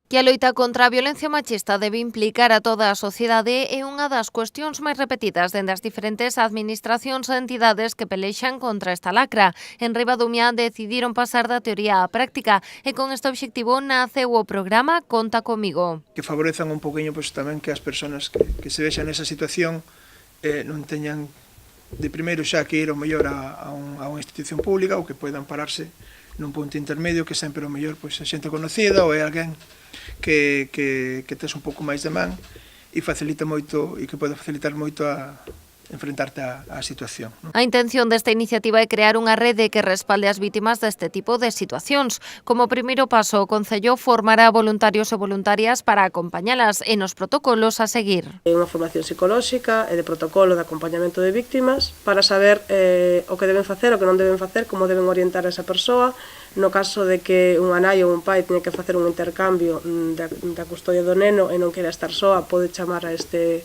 Que a loita contra a violencia machista debe implicar a toda a sociedade é unha das cuestións máis repetidas dende as diferentes administracións e entidades que pelexan contra esta lacra. En Ribadumia decidiron pasar da teoría á práctica e con este obxectivo naceu o programa Conta Comigo. Que favorezan un poquinho tamén que as persoas que se vexan nesa situación non teñan de primeiro xa que ir o mellor a unha institución pública ou que poidan pararse nun punto intermedio que sempre o mellor a xente conocida ou é alguén que tes un pouco máis de man e facilita moito e que pode facilitar moito a enfrentarte á situación. A intención desta iniciativa é crear unha rede que respalde as vítimas deste tipo de situacións. Como primeiro paso, o Concello formará voluntarios e voluntarias para acompañalas e nos protocolos a seguir. Unha formación psicolóxica e de protocolo de acompañamento de víctimas para saber o que deben facer, o que non deben facer, como deben orientar a esa persoa. No caso de que unha nai ou un pai teña que facer un intercambio da custodia do neno e non quera estar soa, pode chamar a estes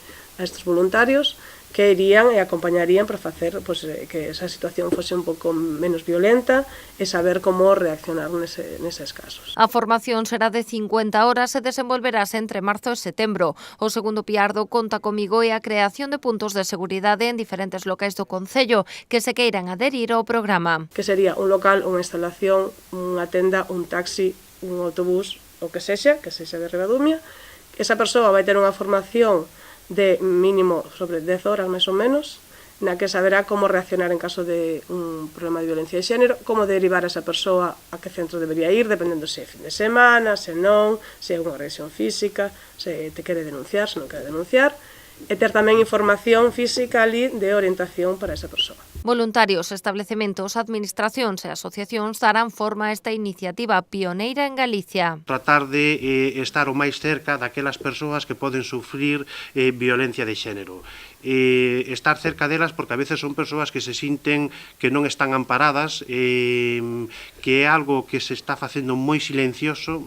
voluntarios que irían e acompañarían para facer que esa situación fose un pouco menos violenta e saber como reaccionar neses casos. A formación será de 50 horas e desenvolverase entre marzo e setembro. O segundo piar do Conta Comigo é a creación de puntos de seguridade en diferentes locais do Concello que se queiran adherir ao programa. Que sería un local, unha instalación, unha tenda, un taxi, un autobús, o que sexa de Ribadumia. Esa persoa vai ter unha formación de mínimo sobre 10 horas, máis ou menos, na que saberá como reaccionar en caso de un problema de violencia de xénero, como derivar a esa persoa a que centro debería ir, dependendo se é fin de semana, se non, se é unha agresión física, se te quere denunciar, se non quere denunciar, e ter tamén información física ali de orientación para esa persoa. Voluntarios, establecementos, administracións e asociacións darán forma a esta iniciativa pioneira en Galicia. Tratar de estar o máis cerca daquelas persoas que poden sufrir violencia de xénero. Estar cerca delas porque a veces son persoas que se sinten que non están amparadas, que é algo que se está facendo moi silencioso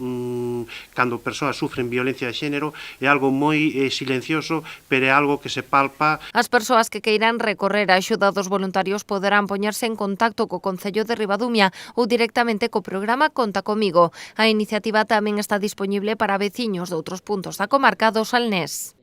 cando persoas sufren violencia de xénero, é algo moi silencioso, pero é algo que se palpa. As persoas que queiran recorrer a axuda dos voluntarios poderán poñerse en contacto co Concello de Ribadumia ou directamente co programa Conta Comigo. A iniciativa tamén está dispoñible para veciños de outros puntos da comarca do Salnés.